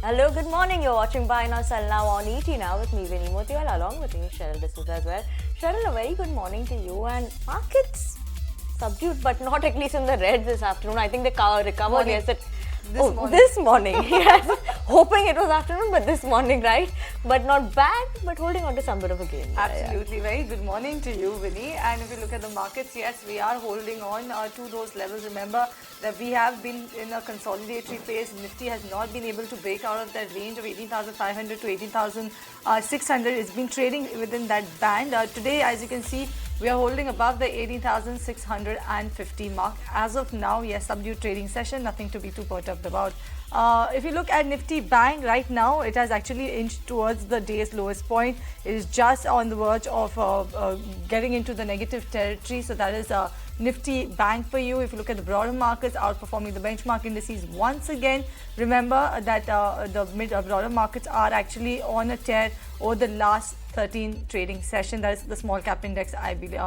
Hello, good morning. You're watching Buy Now, Sell Now on ET Now with me, Vinny Motiwal, along with me, Cheryl D'Souza as well. Cheryl, a very good morning to you. And markets subdued, but not at least in the red this afternoon. I think they recovered yesterday. This morning, yes. Hoping it was afternoon, but this morning, right? But not bad, but holding on to some bit of a gain. Absolutely. Yeah. Very good morning to you, Vinny. And if you look at the markets, yes, we are holding on to those levels. Remember that we have been in a consolidatory phase. Nifty has not been able to break out of that range of 18,500 to 18,600. It's been trading within that band. Today, as you can see, we are holding above the 18,650 mark. As of now, yes, subdued trading session, nothing to be too perturbed about. If you look at Nifty Bank right now, it has actually inched towards the day's lowest point. It is just on the verge of getting into the negative territory. So that is Nifty Bank for you. If you look at the broader markets, outperforming the benchmark indices once again. Remember that the broader markets are actually on a tear over the last 13 trading session. That is the small cap index, I believe.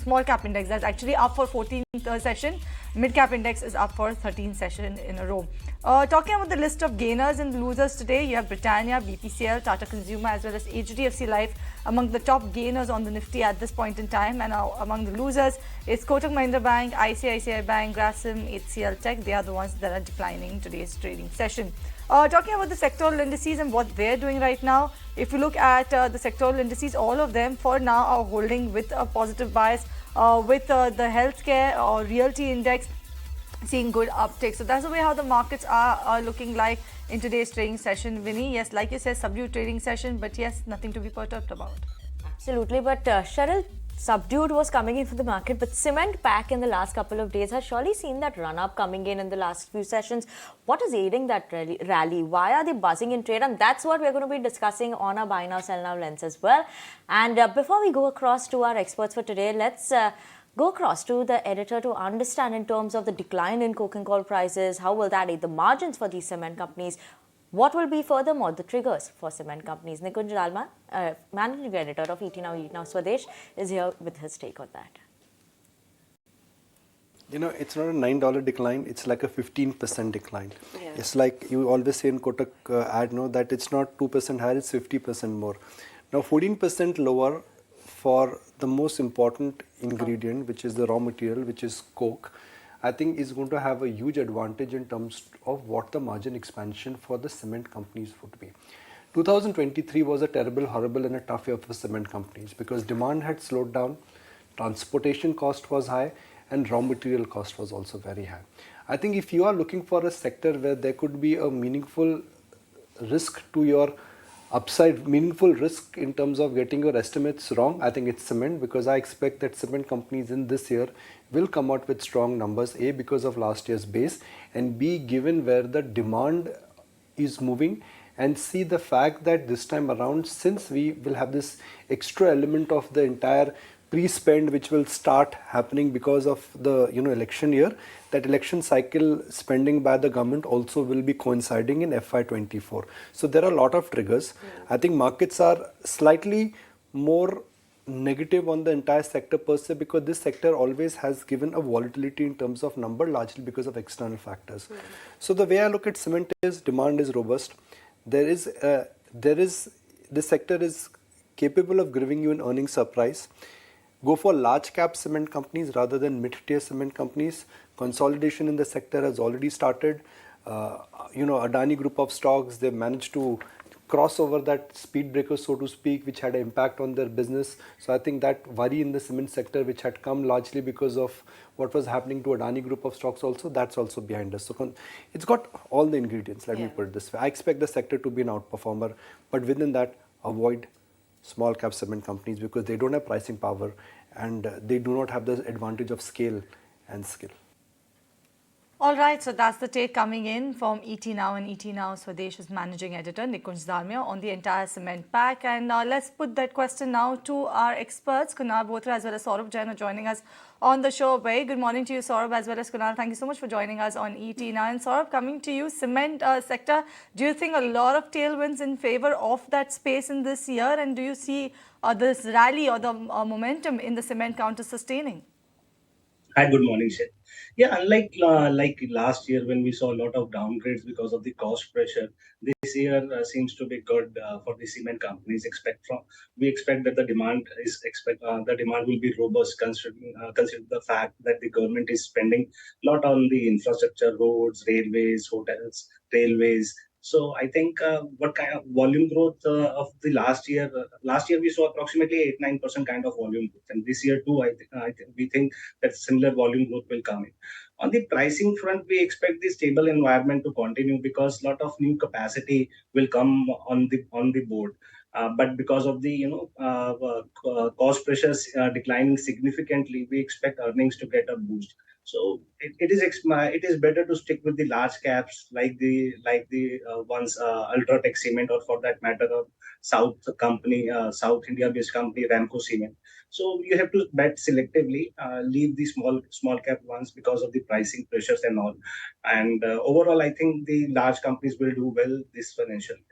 Small cap index that's actually up for 14th session. Mid cap index is up for 13th session in a row. Talking about the list of gainers and losers today, you have Britannia, BPCL, Tata Consumer as well as HDFC Life among the top gainers on the Nifty at this point in time. And among the losers, it's Kotak Mahindra Bank, ICICI Bank, Grasim, HCL Tech. They are the ones that are declining in today's trading session. Talking about the sectoral indices and what they're doing right now, if you look at the sectoral indices, all of them for now are holding with a positive bias, with the healthcare or realty index seeing good uptick. So that's the way how the markets are looking like in today's trading session. Vinny, yes, like you said, subdued trading session, but yes, nothing to be perturbed about. Absolutely, but Cheryl, subdued was coming in for the market, but cement pack in the last couple of days has surely seen that run up coming in the last few sessions. What is aiding that rally? Why are they buzzing in trade? And that's what we're going to be discussing on our Buy Now, Sell Now lens as well. And before we go across to our experts for today, let's go across to the editor to understand in terms of the decline in coke and coal prices, how will that aid the margins for these cement companies? What will be furthermore the triggers for cement companies? Nikunj Dalma, managing editor of ET Now Swadesh, is here with his take on that. You know, it's not a $9 decline, it's like a 15% decline. Yeah. It's like you always say in Kotak ad, no, that it's not 2% higher, it's 50% more. Now 14% lower for the most important ingredient, which is the raw material, which is coke, I think is going to have a huge advantage in terms of what the margin expansion for the cement companies would be. 2023 was a terrible, horrible and a tough year for cement companies because demand had slowed down, transportation cost was high and raw material cost was also very high. I think if you are looking for a sector where there could be a meaningful risk to your upside, meaningful risk in terms of getting your estimates wrong, I think it's cement, because I expect that cement companies in this year will come out with strong numbers, A, because of last year's base, and B, given where the demand is moving, and C, the fact that this time around, since we will have this extra element of the entire pre-spend which will start happening because of the election year, that election cycle spending by the government also will be coinciding in FY24. So there are a lot of triggers. I think markets are slightly more negative on the entire sector per se because this sector always has given a volatility in terms of number, largely because of external factors. So the way I look at cement is demand is robust. This sector is capable of giving you an earnings surprise. Go for large cap cement companies rather than mid-tier cement companies. Consolidation in the sector has already started. Adani group of stocks, they've managed to cross over that speed breaker, so to speak, which had an impact on their business. So I think that worry in the cement sector, which had come largely because of what was happening to Adani group of stocks also, that's also behind us. So it's got all the ingredients, let me put it this way. I expect the sector to be an outperformer, but within that, avoid small cap cement companies because they don't have pricing power and they do not have the advantage of scale and skill. All right, so that's the take coming in from ET Now and ET Now Swadesh's managing editor Nikunj Dalmia on the entire cement pack. And let's put that question now to our experts. Kunal Bothra as well as Saurabh Jain are joining us on the show. Very good morning to you, Saurabh, as well as Kunal. Thank you so much for joining us on ET Now. And Saurabh, coming to you, cement sector, do you think a lot of tailwinds in favor of that space in this year? And do you see this rally or the momentum in the cement counter sustaining? Hi, good morning, Shed. Yeah, unlike like last year when we saw a lot of downgrades because of the cost pressure, this year seems to be good for the cement companies. We expect that the demand will be robust, considering the fact that the government is spending a lot on the infrastructure, roads, railways, hotels, railways. So I think what kind of volume growth of the last year? Last year we saw approximately 8-9% kind of volume growth, and this year too, we think that similar volume growth will come in. On the pricing front, we expect the stable environment to continue because a lot of new capacity will come on the board. But because of the cost pressures declining significantly, we expect earnings to get a boost. So it is better to stick with the large caps like the ones Ultratech Cement, or for that matter South India based company Ramco Cement. So you have to bet selectively, leave the small cap ones because of the pricing pressures and all. And overall, I think the large companies will do well this financial year.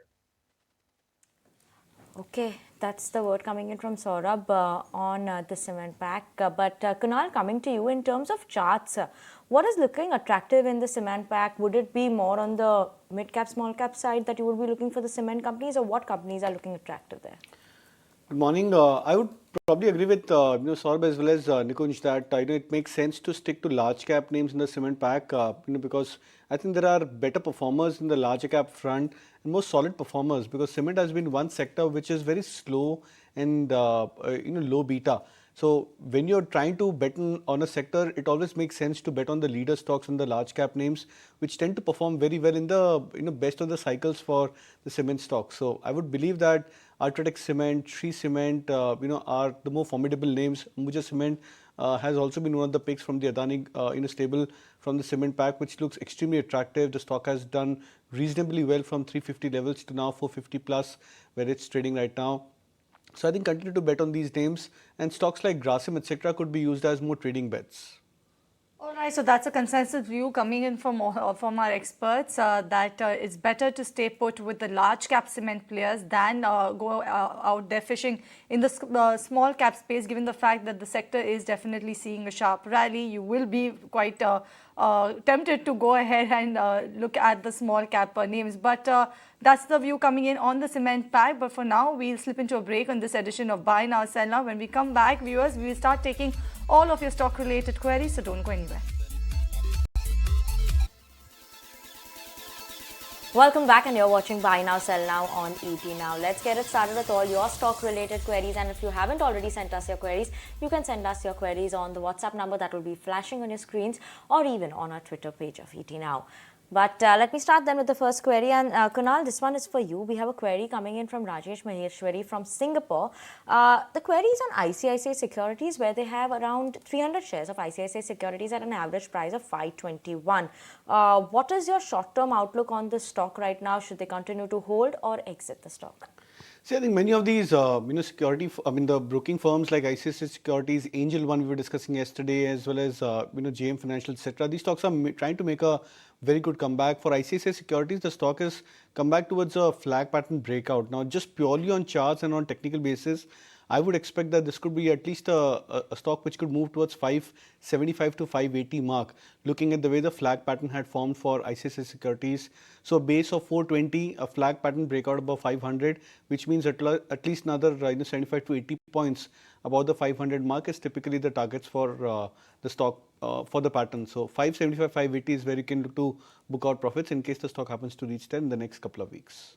Okay, that's the word coming in from Saurabh on the cement pack. But Kunal, coming to you in terms of charts, what is looking attractive in the cement pack? Would it be more on the mid cap, small cap side that you would be looking for the cement companies, or what companies are looking attractive there? Good morning. I would probably agree with Saurabh as well as Nikunj that it makes sense to stick to large cap names in the cement pack because I think there are better performers in the larger cap front and more solid performers, because cement has been one sector which is very slow and low beta. So when you're trying to bet on a sector, it always makes sense to bet on the leader stocks and the large cap names, which tend to perform very well in the best of the cycles for the cement stocks. So I would believe that Ultratech Cement, Shree Cement, are the more formidable names. Ambuja Cement has also been one of the picks from the Adani stable from the cement pack, which looks extremely attractive. The stock has done reasonably well from 350 levels to now 450 plus, where it's trading right now. So I think continue to bet on these names, and stocks like Grasim, etc. could be used as more trading bets. All right, so that's a consensus view coming in from our experts that it's better to stay put with the large cap cement players than go out there fishing in the small cap space, given the fact that the sector is definitely seeing a sharp rally. You will be quite tempted to go ahead and look at the small cap names. But that's the view coming in on the cement pack. But for now, we'll slip into a break on this edition of Buy Now, Sell Now. When we come back, viewers, we will start taking all of your stock related queries, so don't go anywhere. Welcome back, and you're watching Buy Now, Sell Now on ET Now. Let's get it started with all your stock-related queries. And if you haven't already sent us your queries, you can send us your queries on the WhatsApp number that will be flashing on your screens, or even on our Twitter page of ET Now. But let me start then with the first query. And Kunal, this one is for you. We have a query coming in from Rajesh Maheshwari from Singapore. The query is on ICICI Securities, where they have around 300 shares of ICICI Securities at an average price of 521. What is your short-term outlook on this stock right now? Should they continue to hold or exit the stock? See, I think many of these, the broking firms like ICICI Securities, Angel One we were discussing yesterday, as well as, JM Financial, etc. These stocks are trying to make a very good comeback. For ICICI Securities, the stock has come back towards a flag pattern breakout. Now, just purely on charts and on technical basis, I would expect that this could be at least a stock which could move towards 575 to 580 mark, looking at the way the flag pattern had formed for ICICI Securities. So a base of 420, a flag pattern breakout above 500, which means at least another 75 to 80 points above the 500 mark is typically the targets for the stock for the pattern. So 575, 580 is where you can look to book out profits in case the stock happens to reach 10 in the next couple of weeks.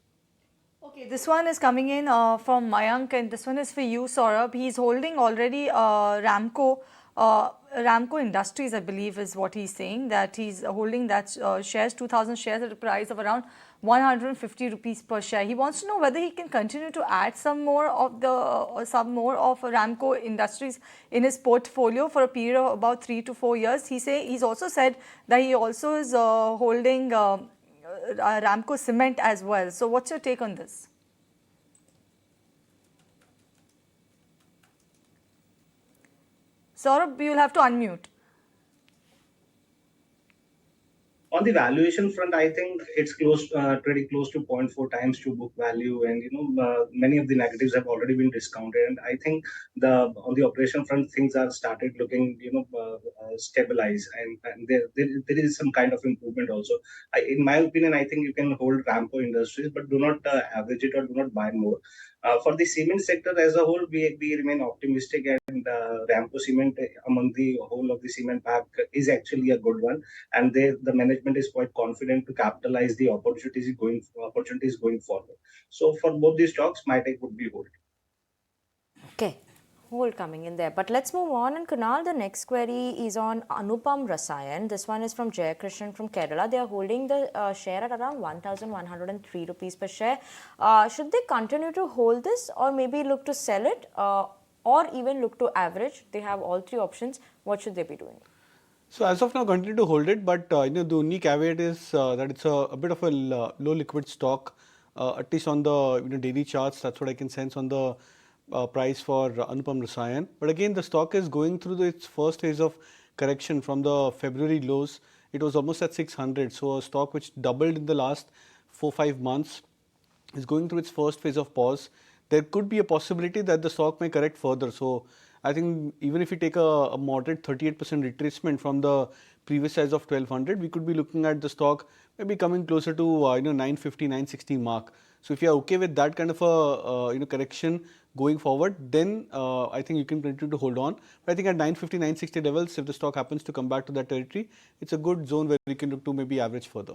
Okay, this one is coming in from Mayank, and this one is for you, Saurabh. He's holding already Ramco. Ramco Industries, I believe, is what he's saying, that he's holding that shares, 2,000 shares at a price of around 150 rupees per share. He wants to know whether he can continue to add some more of Ramco Industries in his portfolio for a period of about 3 to 4 years. He's also said that he also is holding Ramco Cement as well. So what's your take on this? Saurabh, you'll have to unmute. On the valuation front, I think it's pretty close to 0.4 times to book value, and many of the negatives have already been discounted. And I think the on the operation front, things are started looking stabilized, and there is some kind of improvement also. In my opinion, I think you can hold Ramco Industries, but do not average it or do not buy more. For the cement sector as a whole, we remain optimistic, and Ramco Cement among the whole of the cement pack is actually a good one, and the management is quite confident to capitalize the opportunities going forward. So for both these stocks, my take would be hold. Okay, hold coming in there. But let's move on. And Kunal, the next query is on Anupam Rasayan. This one is from Jayakrishnan from Kerala. They are holding the share at around 1,103 rupees per share. Should they continue to hold this, or maybe look to sell it, or even look to average? They have all three options. What should they be doing? So as of now, continue to hold it, but the only caveat is that it's a bit of a low liquid stock, at least on the daily charts. That's what I can sense on the price for Anupam Rasayan. But again, the stock is going through its first phase of correction from the February lows. It was almost at 600, so a stock which doubled in the last 4-5 months is going through its first phase of pause. There could be a possibility that the stock may correct further. So I think even if you take a moderate 38% retracement from the previous size of 1200, we could be looking at the stock maybe coming closer to 950, 960 mark. So if you are okay with that kind of a correction going forward, then I think you can continue to hold on. But I think at 950, 960 levels, if the stock happens to come back to that territory, it's a good zone where you can look to maybe average further.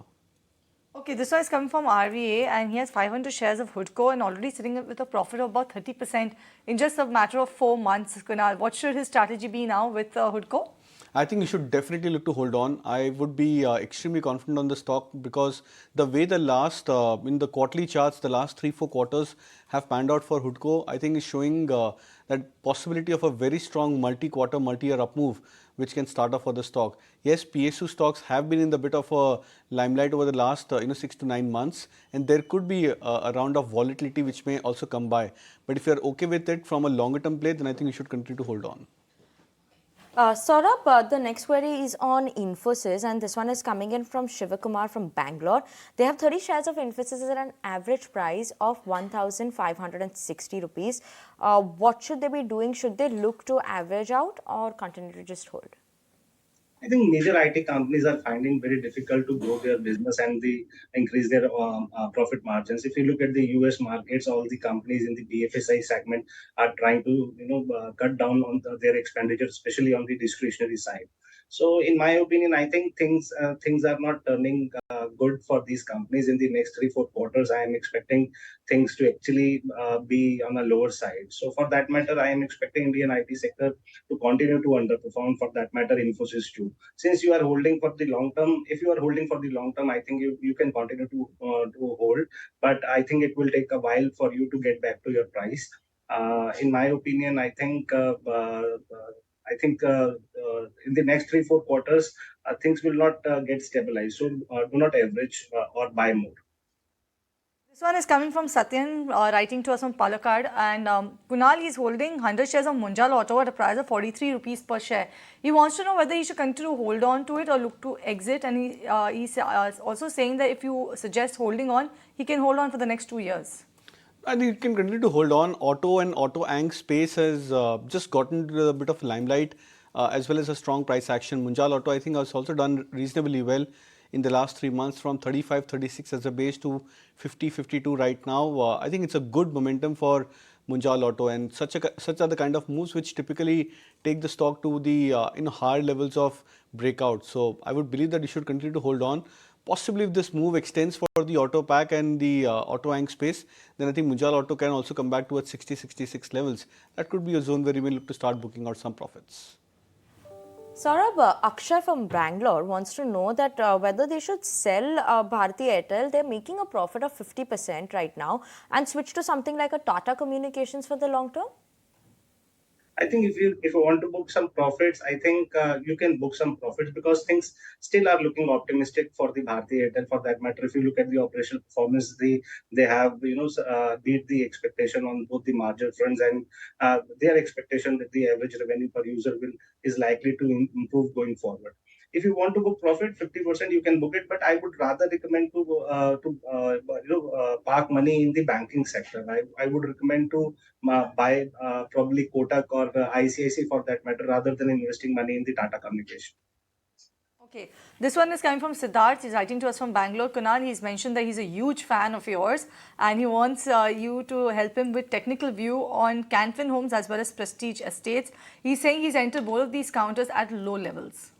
Okay, this one is coming from RVA, and he has 500 shares of Hudco and already sitting with a profit of about 30% in just a matter of 4 months. Kunal, what should his strategy be now with Hudco? I think you should definitely look to hold on. I would be extremely confident on the stock because the way the last, in the quarterly charts, the last 3-4 quarters have panned out for Hudco, I think is showing that possibility of a very strong multi-quarter, multi-year up move, which can start off for the stock. Yes, PSU stocks have been in the bit of a limelight over the last 6 to 9 months, and there could be a round of volatility which may also come by. But if you are okay with it from a longer term play, then I think you should continue to hold on. Saurabh, the next query is on Infosys, and this one is coming in from Shivakumar from Bangalore. They have 30 shares of Infosys at an average price of 1,560 rupees. What should they be doing? Should they look to average out or continue to just hold? I think major IT companies are finding very difficult to grow their business and increase their profit margins. If you look at the US markets, all the companies in the BFSI segment are trying to cut down on their expenditure, especially on the discretionary side. So, in my opinion, I think things are not turning good for these companies in the next 3-4 quarters. I am expecting things to actually be on a lower side. So, for that matter, I am expecting Indian IT sector to continue to underperform. For that matter, Infosys too. Since you are holding for the long term, if you are holding for the long term, I think you can continue to hold. But I think it will take a while for you to get back to your price. In my opinion, in the next 3-4 quarters, things will not get stabilized. So do not average or buy more. This one is coming from Satyan, writing to us from Palakkad, and Kunal is holding 100 shares of Munjal Auto at a price of 43 rupees per share. He wants to know whether he should continue to hold on to it or look to exit, and he's also saying that if you suggest holding on, he can hold on for the next 2 years. I think you can continue to hold on. Auto and auto ang space has just gotten to a bit of limelight as well as a strong price action. Munjal Auto, I think, has also done reasonably well in the last 3 months from 35, 36 as a base to 50, 52 right now. I think it's a good momentum for Munjal Auto, and such are the kind of moves which typically take the stock to the higher levels of breakout. So I would believe that you should continue to hold on. Possibly if this move extends for the auto pack and the auto ang space, then I think Munjal Auto can also come back towards 60, 66 levels. That could be a zone where you may look to start booking out some profits. Saurabh, Akshay from Bangalore wants to know that whether they should sell Bharti Airtel. They're making a profit of 50% right now and switch to something like a Tata Communications for the long term? I think if you want to book some profits, I think you can book some profits because things still are looking optimistic for the Bharti Airtel. For that matter, if you look at the operational performance, they have beat the expectation on both the margin fronts, and their expectation that the average revenue per user is likely to improve going forward. If you want to book profit, 50% you can book it, but I would rather recommend to park money in the banking sector. I would recommend to buy probably Kotak or ICICI for that matter, rather than investing money in the Tata Communication. Okay, this one is coming from Siddharth. He's writing to us from Bangalore. Kunal, he's mentioned that he's a huge fan of yours and he wants you to help him with technical view on Canfin Homes as well as Prestige Estates. He's saying he's entered both of these counters at low levels.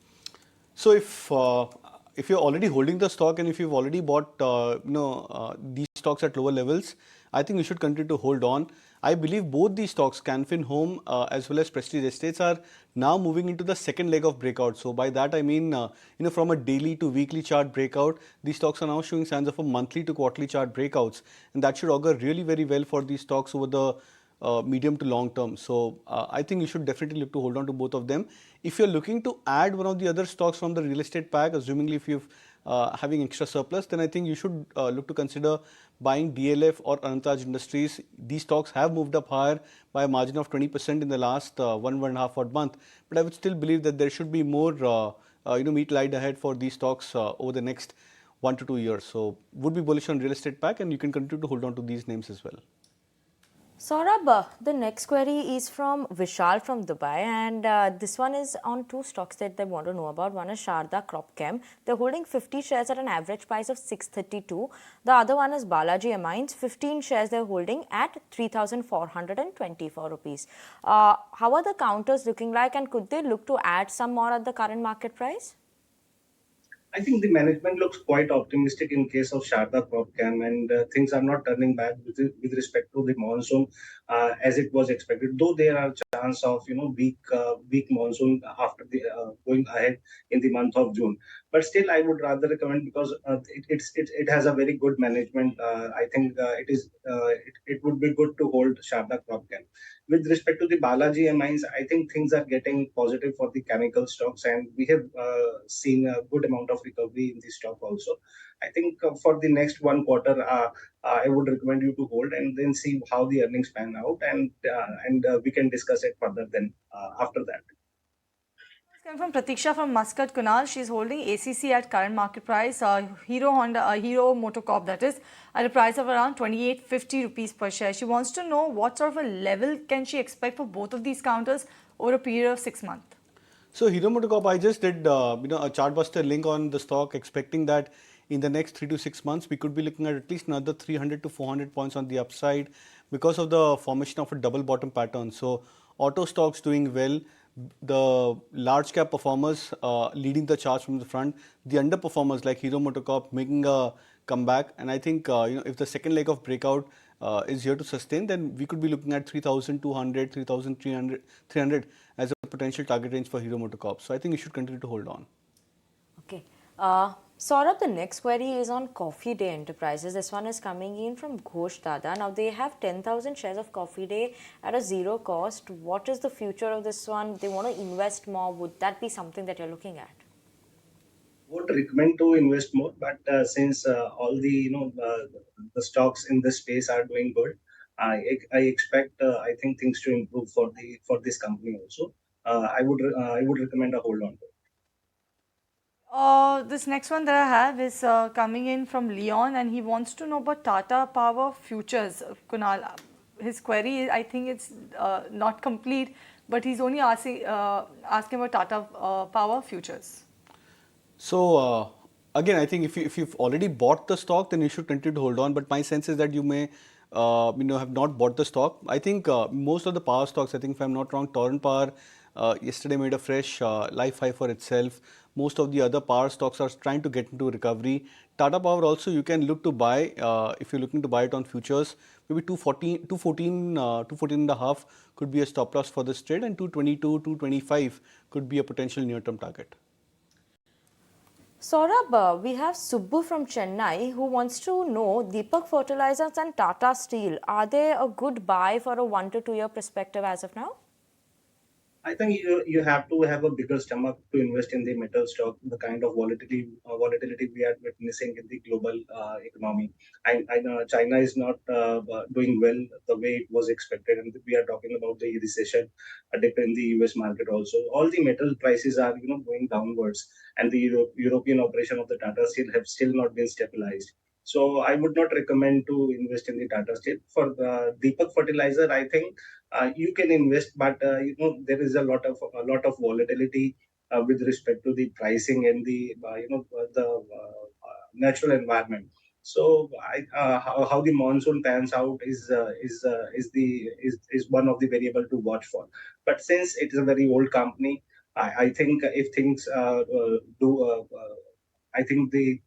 So if you're already holding the stock and if you've already bought these stocks at lower levels, I think you should continue to hold on. I believe both these stocks, Canfin Home as well as Prestige Estates, are now moving into the second leg of breakout. So by that I mean from a daily to weekly chart breakout, these stocks are now showing signs of a monthly to quarterly chart breakouts, and that should augur really very well for these stocks over the medium to long term. So I think you should definitely look to hold on to both of them. If you're looking to add one of the other stocks from the real estate pack, assumingly if you're having extra surplus, then I think you should look to consider buying DLF or Anantaj Industries. These stocks have moved up higher by a margin of 20% in the last 1.5 odd month. But I would still believe that there should be more meat lied ahead for these stocks over the next 1 to 2 years. So would be bullish on real estate pack, and you can continue to hold on to these names as well. Saurabh, the next query is from Vishal from Dubai, and this one is on two stocks that they want to know about. One is Sharda Cropchem. They're holding 50 shares at an average price of 632. The other one is Balaji Amines. 15 shares they're holding at 3,424 rupees. How are the counters looking like, and could they look to add some more at the current market price? I think the management looks quite optimistic in case of Sharda Cropchem, and things are not turning bad with respect to the monsoon as it was expected. Though there are chance of weak monsoon after the going ahead in the month of June, but still I would rather recommend, because it has a very good management. I think it would be good to hold Sharda Cropchem. With respect to the Balaji mines, I think things are getting positive for the chemical stocks, and we have seen a good amount of recovery in the stock also. I think for the next 1 quarter, I would recommend you to hold and then see how the earnings pan out, and we can discuss it further then after that. It's coming from Pratiksha from Muscat, Kunal. She's holding ACC at current market price, Hero Motocorp, that is, at a price of around 2850 rupees per share. She wants to know what sort of a level can she expect for both of these counters over a period of 6 months. So Hero MotoCorp, I just did a chartbuster link on the stock, expecting that in the next 3 to 6 months we could be looking at least another 300 to 400 points on the upside because of the formation of a double bottom pattern. So auto stocks doing well, the large cap performers leading the charge from the front, the underperformers like Hero MotoCorp making a comeback, and I think if the second leg of breakout is here to sustain, then we could be looking at 3,200, 3,300 as a potential target range for Hero MotoCorp. So I think you should continue to hold on. Okay. Saurabh, the next query is on Coffee Day Enterprises. This one is coming in from Ghosh Dada. Now, they have 10,000 shares of Coffee Day at a zero cost. What is the future of this one? They want to invest more. Would that be something that you're looking at? Would recommend to invest more, but since all the stocks in this space are doing good, I expect I think things to improve for this company also. I would recommend a hold on to it. This next one that I have is coming in from Leon, and he wants to know about Tata Power futures. Kunal, his query, I think it's not complete, but he's only asking about Tata Power futures. So again, I think if you've already bought the stock, then you should continue to hold on. But my sense is that you may have not bought the stock. I think most of the power stocks, I think if I'm not wrong, Torrent Power yesterday made a fresh life high for itself. Most of the other power stocks are trying to get into recovery. Tata Power also you can look to buy if you're looking to buy it on futures. Maybe 214 and a half could be a stop loss for this trade, and 222, 225 could be a potential near-term target. Saurabh, we have Subbu from Chennai who wants to know Deepak Fertilizers and Tata Steel. Are they a good buy for a 1 to 2 year perspective as of now? I think you have to have a bigger stomach to invest in the metal stock. The kind of volatility we are witnessing in the global economy. I know China is not doing well the way it was expected, and we are talking about the recession, a dip in the U.S. market also. All the metal prices are going downwards, and the European operation of the Tata Steel have still not been stabilized. So I would not recommend to invest in the Tata Steel. For the Deepak Fertilizer, I think you can invest, but there is a lot of volatility with respect to the pricing and the natural environment. So how the monsoon pans out is one of the variable to watch for. But since it is a very old company, I think if things do I think the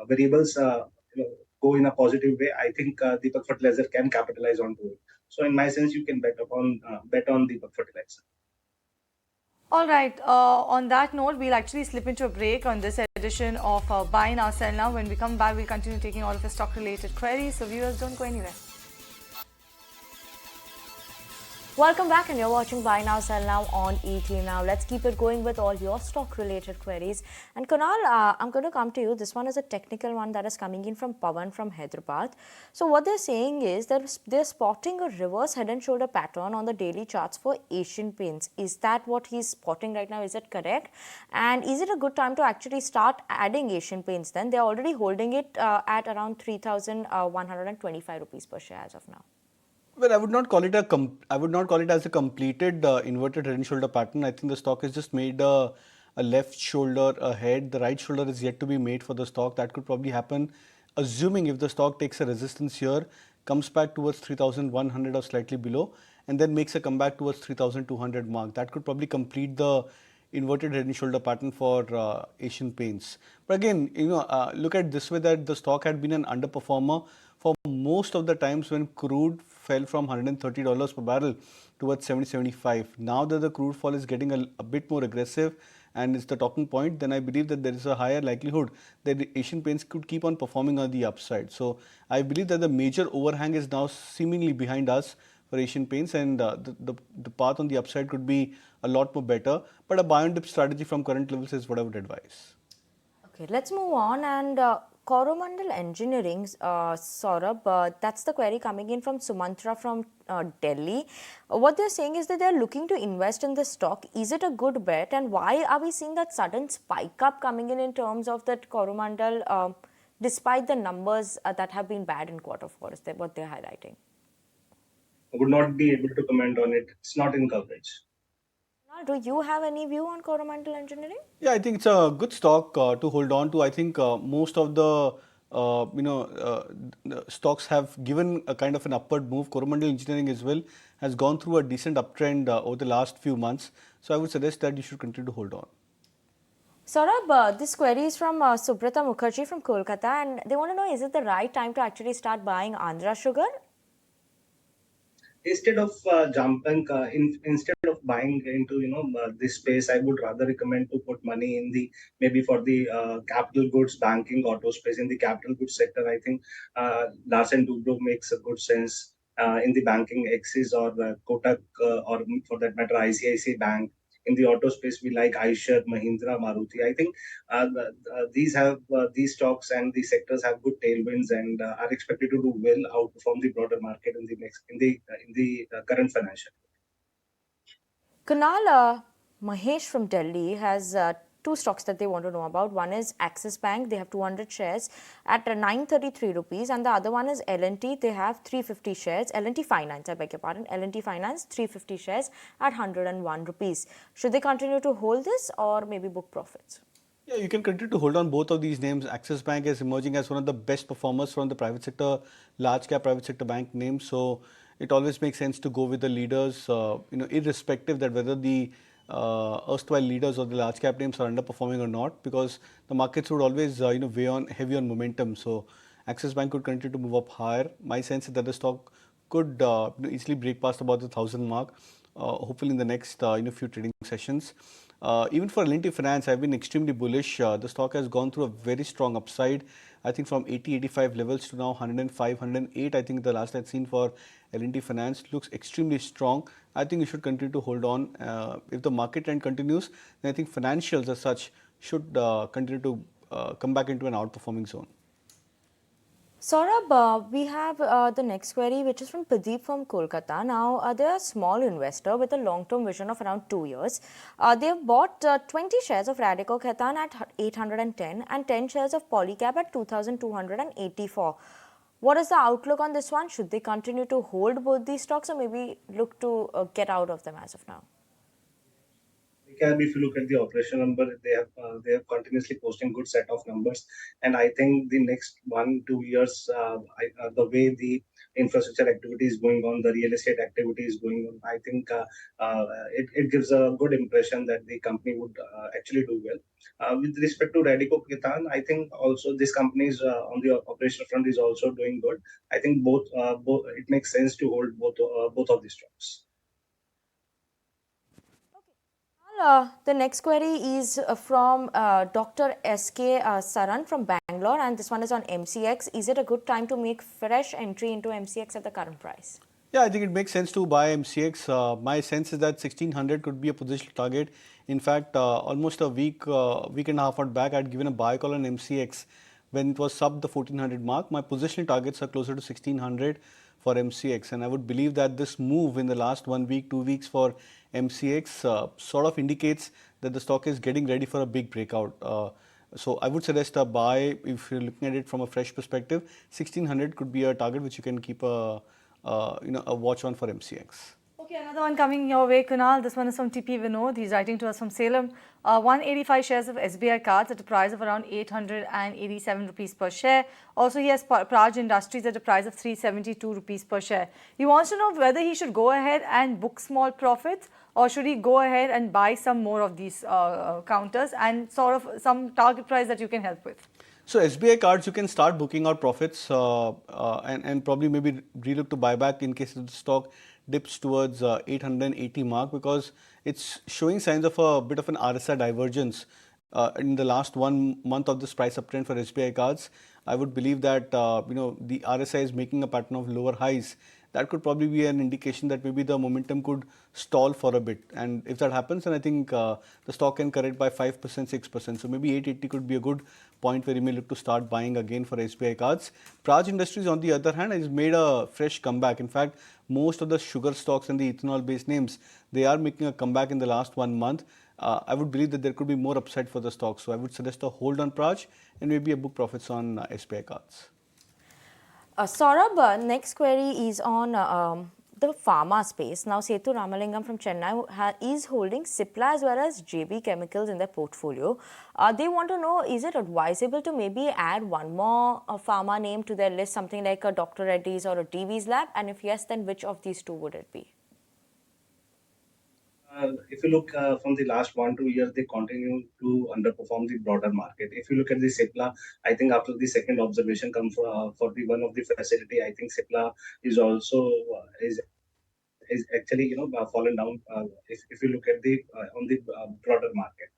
variables go in a positive way. I think Deepak Fertilizer can capitalize onto it. So in my sense, you can bet on Deepak Fertilizer. All right. On that note, we'll actually slip into a break on this edition of Buy Now, Sell Now. When we come back, we'll continue taking all of the stock-related queries. So viewers, don't go anywhere. Welcome back, and you're watching Buy Now, Sell Now on ET Now. Let's keep it going with all your stock-related queries. And Kunal, I'm going to come to you. This one is a technical one that is coming in from Pawan from Hyderabad. So what they're saying is that they're spotting a reverse head and shoulder pattern on the daily charts for Asian Paints. Is that what he's spotting right now? Is it correct? And is it a good time to actually start adding Asian Paints then? They're already holding it at around 3,125 rupees per share as of now. Well, I would not call it I would not call it as a completed inverted head and shoulder pattern. I think the stock has just made a left shoulder ahead. The right shoulder is yet to be made for the stock. That could probably happen, assuming if the stock takes a resistance here, comes back towards 3,100 or slightly below, and then makes a comeback towards 3,200 mark. That could probably complete the inverted head and shoulder pattern for Asian Paints. But again, look at this way, that the stock had been an underperformer for most of the times when crude fell from $130 per barrel towards 70-75. Now that the crude fall is getting a bit more aggressive and is the talking point, then I believe that there is a higher likelihood that the Asian Paints could keep on performing on the upside. So I believe that the major overhang is now seemingly behind us for Asian Paints, and the path on the upside could be a lot more better. But a buy and dip strategy from current levels is what I would advise. Okay, let's move on. And Coromandel Engineering, Saurabh, that's the query coming in from Sumantra from Delhi. What they're saying is that they're looking to invest in the stock. Is it a good bet? And why are we seeing that sudden spike up coming in terms of that Coromandel, despite the numbers that have been bad in Q4, is that what they're highlighting? I would not be able to comment on it. It's not in coverage. Do you have any view on Coromandel Engineering? Yeah, I think it's a good stock to hold on to. I think most of the stocks have given a kind of an upward move. Coromandel Engineering as well has gone through a decent uptrend over the last few months. So I would suggest that you should continue to hold on. Saurabh, this query is from Subrata Mukherjee from Kolkata, and they want to know, is it the right time to actually start buying Andhra Sugar? Instead of instead of buying into this space, I would rather recommend to put money in the maybe for the capital goods, banking, auto space. In the capital goods sector, I think Larsen Dubro makes a good sense. In the banking, Axis or Kotak, or for that matter ICICI Bank. In the auto space, we like Eicher, Mahindra, Maruti. I think these stocks and these sectors have good tailwinds and are expected to do well, outperform the broader market in the current financial year. Kunal, Mahesh from Delhi has two stocks that they want to know about. One is Axis Bank. They have 200 shares at 933 rupees, and the other one is L&T. They have 350 shares. L&T Finance, I beg your pardon. L&T Finance, 350 shares at 101 rupees. Should they continue to hold this or maybe book profits? Yeah, you can continue to hold on both of these names. Axis Bank is emerging as one of the best performers from the private sector, large cap private sector bank names. So it always makes sense to go with the leaders, irrespective that whether the erstwhile leaders or the large cap names are underperforming or not, because the markets would always weigh on heavy on momentum. So Axis Bank could continue to move up higher. My sense is that the stock could easily break past about the 1,000 mark, hopefully in the next few trading sessions. Even for L&T Finance, I've been extremely bullish. The stock has gone through a very strong upside. I think from 80, 85 levels to now 105, 108. I think the last I'd seen for L&T Finance looks extremely strong. I think you should continue to hold on. If the market trend continues, then I think financials as such should continue to come back into an outperforming zone. Saurabh, we have the next query, which is from Pradeep from Kolkata. Now, they're a small investor with a long-term vision of around 2 years. They've bought 20 shares of Radico Khaitan at 810 and 10 shares of Polycab at 2,284. What is the outlook on this one? Should they continue to hold both these stocks or maybe look to get out of them as of now? If you look at the operation number, they have continuously posting good set of numbers, and I think the next 1-2 years, the way the infrastructure activity is going on, the real estate activity is going on, I think it gives a good impression that the company would actually do well. With respect to Radico Khaitan, I think also this company is on the operational front is also doing good. I think both it makes sense to hold both of these stocks. The next query is from Dr. S.K. Saran from Bangalore, and this one is on MCX. Is it a good time to make fresh entry into MCX at the current price? Yeah, I think it makes sense to buy MCX. My sense is that 1600 could be a positional target. In fact, almost a week and a half back, I'd given a buy call on MCX when it was sub the 1400 mark. My positional targets are closer to 1600 for MCX, and I would believe that this move in the last 1 week, 2 weeks for MCX sort of indicates that the stock is getting ready for a big breakout. So I would suggest a buy if you're looking at it from a fresh perspective. 1600 could be a target which you can keep a watch on for MCX. Okay, another one coming your way, Kunal. This one is from TP Vinod. He's writing to us from Salem. 185 shares of SBI Cards at a price of around 887 rupees per share. Also, he has Praj Industries at a price of 372 rupees per share. He wants to know whether he should go ahead and book small profits or should he go ahead and buy some more of these counters and sort of some target price that you can help with. So SBI Cards, you can start booking out profits and probably maybe relook to buyback in case the stock dips towards 880 mark, because it's showing signs of a bit of an RSI divergence in the last 1 month of this price uptrend for SBI Cards. I would believe that the RSI is making a pattern of lower highs. That could probably be an indication that maybe the momentum could stall for a bit. And if that happens, then I think the stock can correct by 5%, 6%. So maybe 880 could be a good point where you may look to start buying again for SBI Cards. Praj Industries, on the other hand, has made a fresh comeback. In fact, most of the sugar stocks and the ethanol-based names, they are making a comeback in the last 1 month. I would believe that there could be more upside for the stock. So I would suggest a hold on Praj and maybe a book profits on SBI Cards. Saurabh, next query is on the pharma space. Now, Setu Ramalingam from Chennai is holding Cipla as well as JB Chemicals in their portfolio. They want to know, is it advisable to maybe add one more pharma name to their list, something like a Dr. Reddy's or a TV's Lab? And if yes, then which of these two would it be? If you look from the last 1-2 years, they continue to underperform the broader market. If you look at the Cipla, I think after the second observation come for the one of the facility, I think Cipla is also is actually fallen down. If you look at the on the broader market.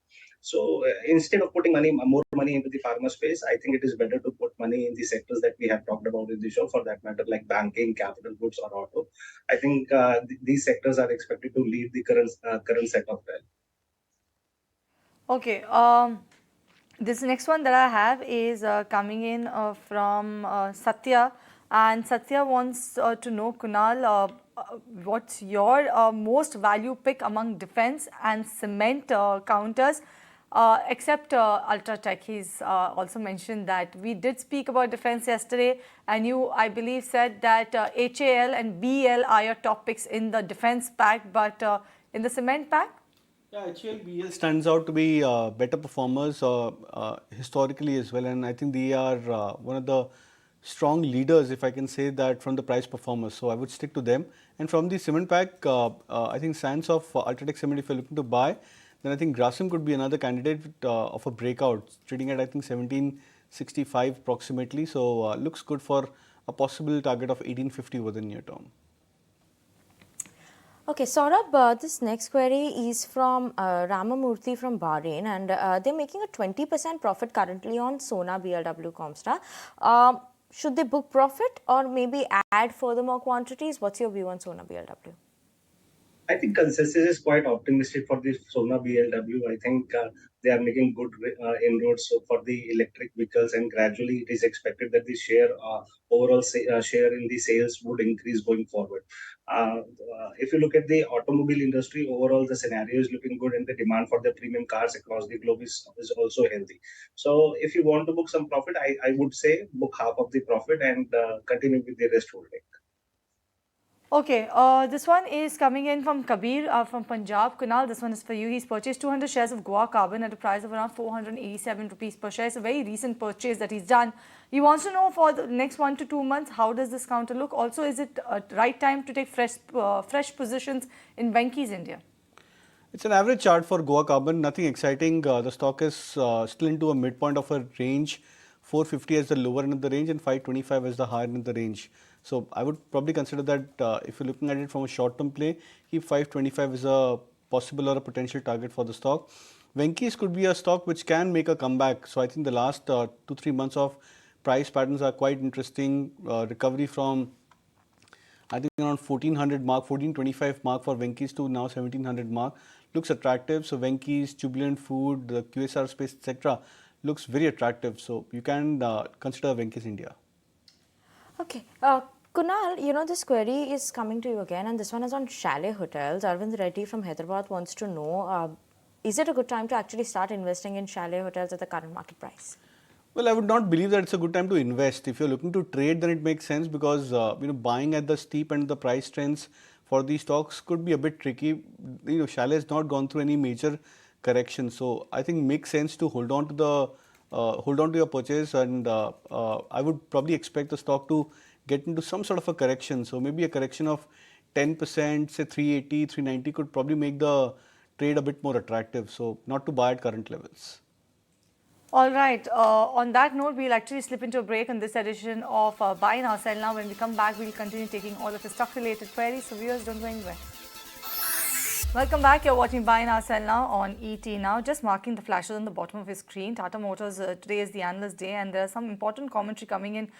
So instead of putting more money into the pharma space, I think it is better to put money in the sectors that we have talked about in the show, for that matter, like banking, capital goods, or auto. I think these sectors are expected to lead the current set of well. Okay. This next one that I have is coming in from Satya, and Satya wants to know, Kunal, what's your most value pick among defense and cement counters, except Ultratech. He's also mentioned that we did speak about defense yesterday, and you, I believe, said that HAL and BL are your top picks in the defense pack, but in the cement pack? Yeah, HAL stands out to be better performers historically as well, and I think they are one of the strong leaders, if I can say that, from the price performers. So I would stick to them. And from the cement pack, I think signs of Ultratech Cement, if you're looking to buy, then I think Grasim could be another candidate of a breakout, trading at I think 1765 approximately. So looks good for a possible target of 1850 over the near term. Okay, Saurabh, this next query is from Ramamurthy from Bahrain, and they're making a 20% profit currently on Sona BLW Comstar. Should they book profit or maybe add further more quantities? What's your view on Sona BLW? I think consensus is quite optimistic for the Sona BLW. I think they are making good inroads for the electric vehicles, and gradually it is expected that the overall share in the sales would increase going forward. If you look at the automobile industry, overall the scenario is looking good, and the demand for the premium cars across the globe is also healthy. So if you want to book some profit, I would say book half of the profit and continue with the rest holding. Okay, this one is coming in from Kabir from Punjab. Kunal, this one is for you. He's purchased 200 shares of Goa Carbon at a price of around 487 rupees per share. It's a very recent purchase that he's done. He wants to know for the next 1 to 2 months, how does this counter look? Also, is it a right time to take fresh positions in Venky's India? It's an average chart for Goa Carbon, nothing exciting. The stock is still into a midpoint of a range, 450 as the lower end of the range and 525 as the higher end of the range. So I would probably consider that if you're looking at it from a short-term play, keep 525 as a possible or a potential target for the stock. Venky's could be a stock which can make a comeback. So I think the last 2-3 months of price patterns are quite interesting. Recovery from I think around 1400 mark, 1425 mark for Venky's to now 1700 mark looks attractive. So Venky's, Jubilant Food, the QSR space, etc. looks very attractive. So you can consider Venky's India. Okay. Kunal, this query is coming to you again, and this one is on Chalet Hotels. Arvind Reddy from Hyderabad wants to know, is it a good time to actually start investing in Chalet Hotels at the current market price? Well, I would not believe that it's a good time to invest. If you're looking to trade, then it makes sense because buying at the steep end of the price trends for these stocks could be a bit tricky. Chalet has not gone through any major correction, so I think it makes sense to hold on to your purchase, and I would probably expect the stock to get into some sort of a correction. So maybe a correction of 10%, say 380, 390 could probably make the trade a bit more attractive. So not to buy at current levels. All right. On that note, we'll actually slip into a break on this edition of Buy Now, Sell Now. When we come back, we'll continue taking all of the stock-related queries. So viewers, don't go anywhere. Welcome back. You're watching Buy Now, Sell Now on ET Now. Just marking the flashes on the bottom of your screen. Tata Motors, today is the analyst day, and there's some important commentary coming in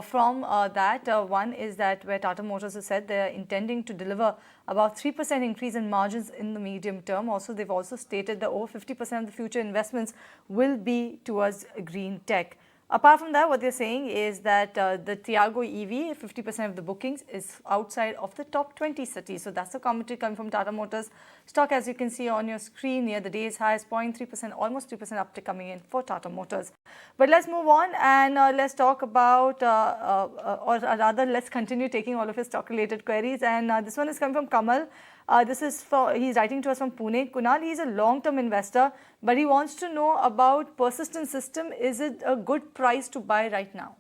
from that. One is that where Tata Motors has said they're intending to deliver about 3% increase in margins in the medium term. Also, they've also stated that over 50% of the future investments will be towards green tech. Apart from that, what they're saying is that the Tiago EV, 50% of the bookings is outside of the top 20 cities. So that's the commentary coming from Tata Motors. Stock, as you can see on your screen, near the day's highest, 0.3%, almost 3% uptick coming in for Tata Motors. But let's move on and let's talk about, or rather, let's continue taking all of his stock-related queries. And this one is coming from Kamal. He's writing to us from Pune. Kunal, he's a long-term investor, but he wants to know about Persistent System. Is it a good price to buy right now?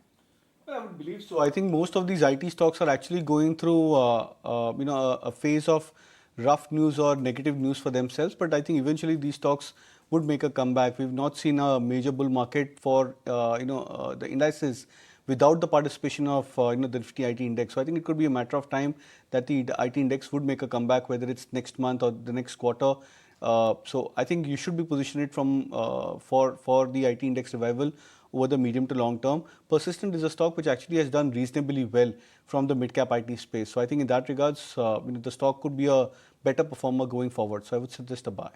Well, I would believe so. I think most of these IT stocks are actually going through, a phase of rough news or negative news for themselves. But I think eventually these stocks would make a comeback. We've not seen a major bull market for, the indices without the participation of the Nifty IT index. So I think it could be a matter of time that the IT index would make a comeback, whether it's next month or the next quarter. So I think you should be positioned it for the IT index revival over the medium to long term. Persistent is a stock which actually has done reasonably well from the mid cap IT space. So I think in that regards, the stock could be a better performer going forward. So I would suggest a buy.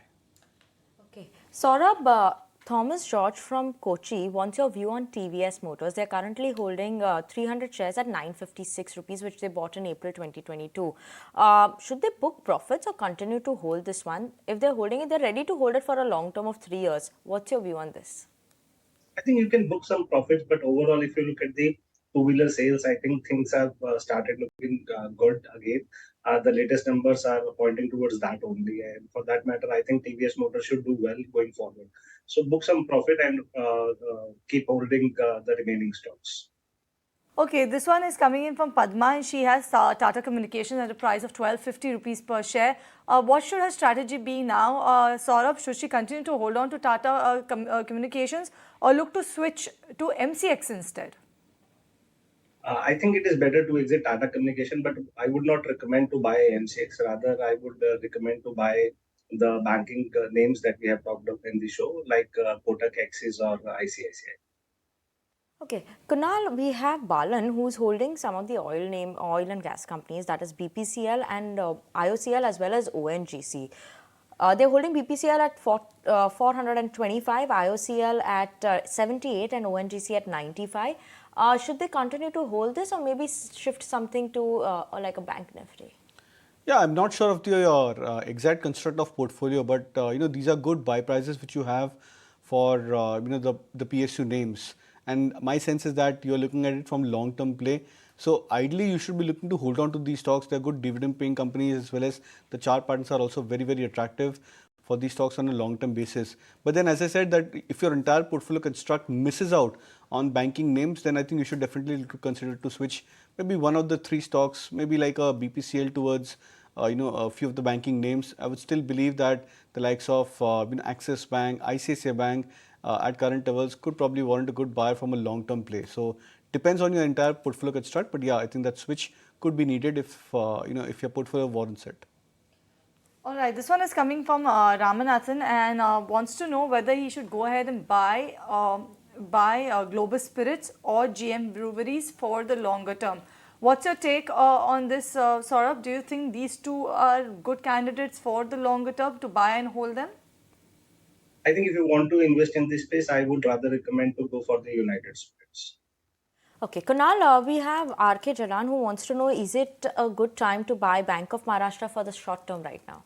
Okay. Saurabh, Thomas George from Kochi wants your view on TVS Motors. They're currently holding 300 shares at 956 rupees, which they bought in April 2022. Should they book profits or continue to hold this one? If they're holding it, they're ready to hold it for a long term of 3 years. What's your view on this? I think you can book some profits, but overall, if you look at the two-wheeler sales, I think things have started looking good again. The latest numbers are pointing towards that only, and for that matter, I think TVS Motors should do well going forward. So book some profit and keep holding the remaining stocks. Okay, this one is coming in from Padma, and she has Tata Communications at a price of 1250 rupees per share. What should her strategy be now? Saurabh, should she continue to hold on to Tata Communications or look to switch to MCX instead? I think it is better to exit Tata Communication, but I would not recommend to buy MCX. Rather, I would recommend to buy the banking names that we have talked about in the show, like Kotak, Axis, or ICICI. Okay, Kunal, we have Balan who's holding some of the oil and gas companies, that is BPCL and IOCL as well as ONGC. They're holding BPCL at 425, IOCL at 78, and ONGC at 95. Should they continue to hold this or maybe shift something to like a bank nifty? Yeah, I'm not sure of your exact construct of portfolio, but these are good buy prices which you have for the PSU names. And my sense is that you're looking at it from long-term play. So ideally, you should be looking to hold on to these stocks. They're good dividend-paying companies, as well as the chart patterns are also very, very attractive for these stocks on a long-term basis. But then, as I said, that if your entire portfolio construct misses out on banking names, then I think you should definitely consider to switch maybe one of the three stocks, maybe like a BPCL towards a few of the banking names. I would still believe that the likes of Axis Bank, ICICI Bank at current levels could probably warrant a good buy from a long-term play. So depends on your entire portfolio construct, but yeah, I think that switch could be needed if your portfolio warrants it. All right, this one is coming from Ramanathan and wants to know whether he should go ahead and buy Globus Spirits or GM Breweries for the longer term. What's your take on this, Saurabh? Do you think these two are good candidates for the longer term to buy and hold them? I think if you want to invest in this space, I would rather recommend to go for the United Spirits. Okay, Kunal, we have RK Jalan who wants to know, is it a good time to buy Bank of Maharashtra for the short term right now?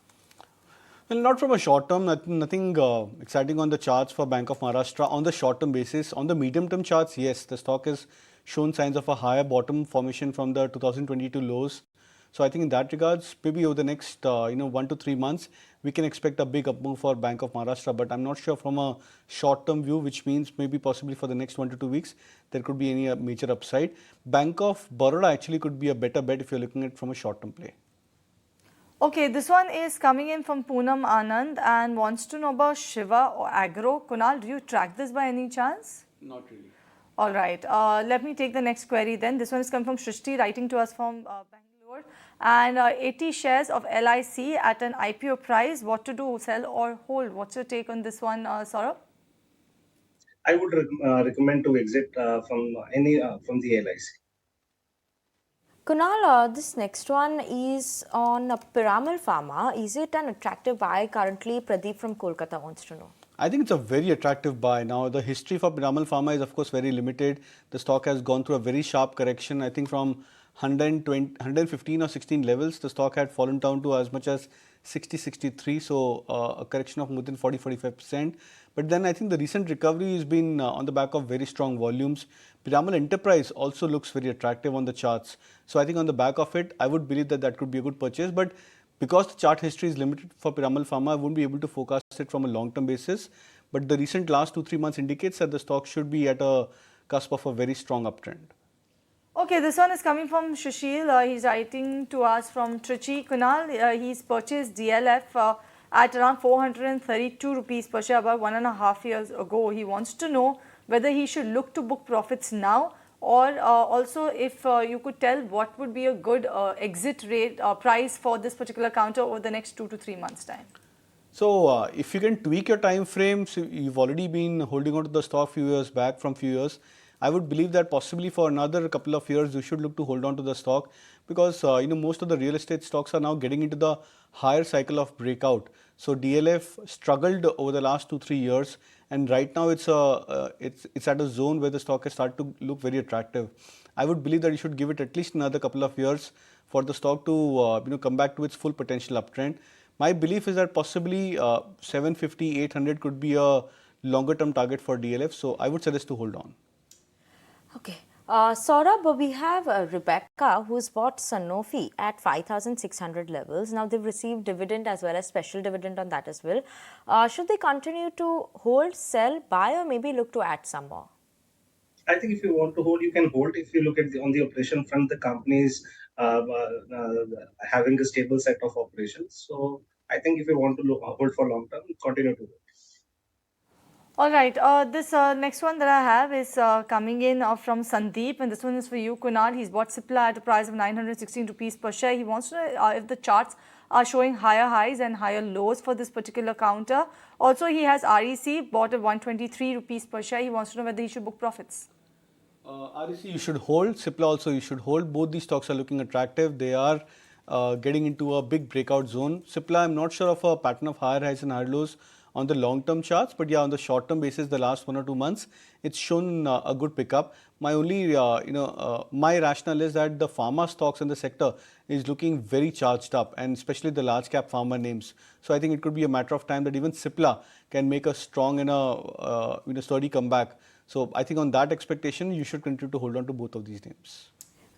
Well, not from a short term, nothing exciting on the charts for Bank of Maharashtra on the short term basis. On the medium term charts, yes, the stock has shown signs of a higher bottom formation from the 2022 lows. So I think in that regards, maybe over the next 1 to 3 months, we can expect a big up move for Bank of Maharashtra. But I'm not sure from a short term view, which means maybe possibly for the next 1 to 2 weeks, there could be any major upside. Bank of Baroda actually could be a better bet if you're looking at it from a short term play. Okay, this one is coming in from Poonam Anand and wants to know about Shiva or Agro. Kunal, do you track this by any chance? Not really. All right, let me take the next query then. This one is coming from Shrishti, writing to us from Bangalore. And 80 shares of LIC at an IPO price. What to do, sell or hold? What's your take on this one, Saurabh? I would recommend to exit from the LIC. Kunal, this next one is on Piramal Pharma. Is it an attractive buy currently? Pradeep from Kolkata wants to know. I think it's a very attractive buy. Now, the history for Piramal Pharma is, of course, very limited. The stock has gone through a very sharp correction. I think from 115 or 16 levels, the stock had fallen down to as much as 60, 63. So, a correction of more than 40-45%. But then I think the recent recovery has been on the back of very strong volumes. Piramal Enterprise also looks very attractive on the charts. So, I think on the back of it, I would believe that that could be a good purchase. But because the chart history is limited for Piramal Pharma, I won't be able to forecast it from a long-term basis. But the recent last 2-3 months indicates that the stock should be at a cusp of a very strong uptrend. Okay, this one is coming from Shushil. He's writing to us from Trichy. Kunal, he's purchased DLF at around 432 rupees per share about 1.5 years ago. He wants to know whether he should look to book profits now, or also if you could tell what would be a good exit rate price for this particular counter over the next 2 to 3 months' time. So if you can tweak your time frame, so you've already been holding on to the stock few years back from few years, I would believe that possibly for another couple of years you should look to hold on to the stock, because most of the real estate stocks are now getting into the higher cycle of breakout. So DLF struggled over the last 2-3 years, and right now it's at a zone where the stock has started to look very attractive. I would believe that you should give it at least another couple of years for the stock to come back to its full potential uptrend. My belief is that possibly 750, 800 could be a longer term target for DLF. So I would suggest to hold on. Okay. Saurabh, we have Rebecca who's bought Sanofi at 5,600 levels. Now they've received dividend as well as special dividend on that as well. Should they continue to hold, sell, buy, or maybe look to add some more? I think if you want to hold, you can hold. If you look at on the operation front, the company is having a stable set of operations. So I think if you want to hold for long term, continue to hold. All right, this next one that I have is coming in from Sandeep, and this one is for you, Kunal. He's bought Cipla at a price of 916 rupees per share. He wants to know if the charts are showing higher highs and higher lows for this particular counter. Also, he has REC, bought at 123 rupees per share. He wants to know whether he should book profits. REC you should hold, Cipla also you should hold. Both these stocks are looking attractive. They are getting into a big breakout zone. Cipla, I'm not sure of a pattern of higher highs and higher lows on the long-term charts, but yeah, on the short-term basis, the last 1 or 2 months, it's shown a good pickup. My only, my rationale is that the pharma stocks in the sector is looking very charged up, and especially the large-cap pharma names. So I think it could be a matter of time that even Cipla can make a strong and a sturdy comeback. So I think on that expectation, you should continue to hold on to both of these names.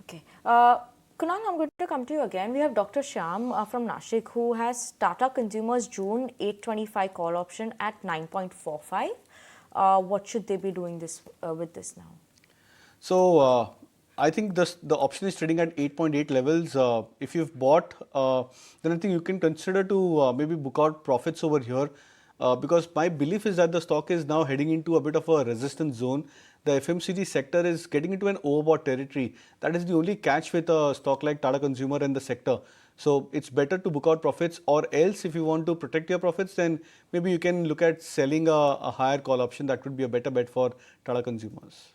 Okay. Kunal, I'm going to come to you again. We have Dr. Shyam from Nashik, who has Tata Consumers June 825 call option at 9.45. What should they be doing this with this now? So I think the option is trading at 8.8 levels. If you've bought, then I think you can consider to maybe book out profits over here. Because my belief is that the stock is now heading into a bit of a resistance zone. The FMCG sector is getting into an overbought territory. That is the only catch with a stock like Tata Consumer and the sector. So it's better to book out profits, or else if you want to protect your profits, then maybe you can look at selling a higher call option. That could be a better bet for Tata Consumers.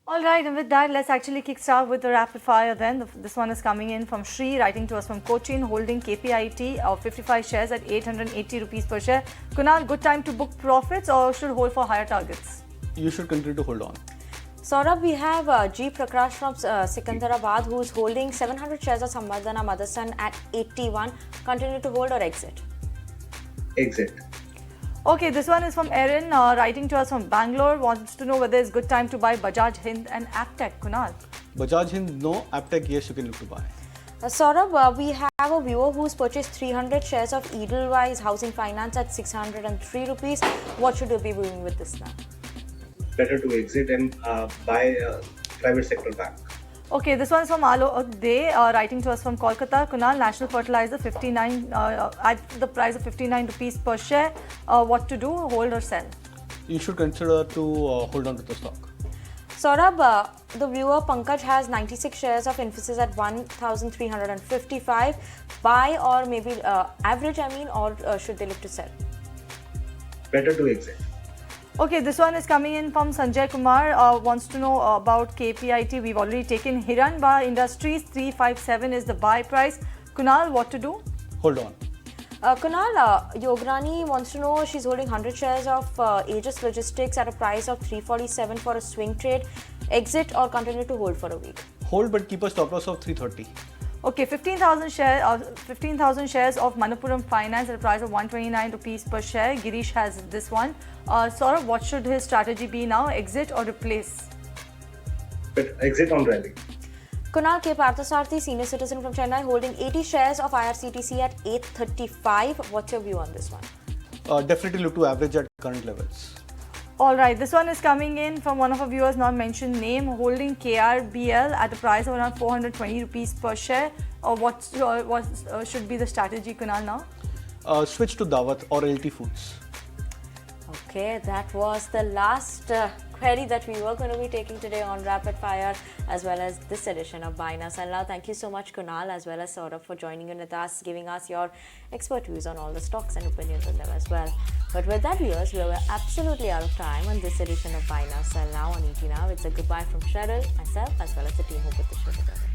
All right, and with that, let's actually kickstart with the rapid fire then. This one is coming in from Shri, writing to us from Cochin, holding KPIT of 55 shares at 880 rupees per share. Kunal, good time to book profits or should hold for higher targets? You should continue to hold on. Saurabh, we have G. Prakash from Sikandarabad, who is holding 700 shares of Samvardhana Motherson at 81. Continue to hold or exit? Exit. Okay, this one is from Erin, writing to us from Bangalore, wants to know whether it's good time to buy Bajaj Hind and Aptech. Kunal? Bajaj Hind, no. Aptech, yes, you can look to buy. Saurabh, we have a viewer who's purchased 300 shares of Edelweiss Housing Finance at 603 rupees. What should you be doing with this now? Better to exit and buy a private sector bank. Okay, this one is from Alok Day, writing to us from Kolkata. Kunal, National Fertilizer 59 at the price of 59 rupees per share. What to do, hold or sell? You should consider to hold on to the stock. Saurabh, the viewer Pankaj has 96 shares of Infosys at 1,355. Buy or maybe average, or should they look to sell? Better to exit. Okay, this one is coming in from Sanjay Kumar, wants to know about KPIT. We've already taken Hiranba Industries, 357 is the buy price. Kunal, what to do? Hold on. Kunal, Yograni wants to know, she's holding 100 shares of Aegis Logistics at a price of 347 for a swing trade. Exit or continue to hold for a week? Hold, but keep a stop loss of 330. Okay, 15,000 shares of Manappuram Finance at a price of 129 rupees per share. Girish has this one. Saurabh, what should his strategy be now? Exit or replace? But exit on rally. Kunal K. Parthasarthi, senior citizen from Chennai, holding 80 shares of IRCTC at 835. What's your view on this one? Definitely look to average at current levels. All right, this one is coming in from one of our viewers, not mentioned name, holding KRBL at a price of around 420 rupees per share. What should be the strategy, Kunal, now? Switch to Dawat or LT Foods. Okay, that was the last query that we were going to be taking today on Rapid Fire, as well as this edition of Buy Now Sell Now. Thank you so much, Kunal, as well as Saurabh, for joining in with us, giving us your expert views on all the stocks and opinions on them as well. But with that, viewers, we were absolutely out of time on this edition of Buy Now Sell Now on ET Now. It's a goodbye from Cheryl, myself, as well as the team who put the show together.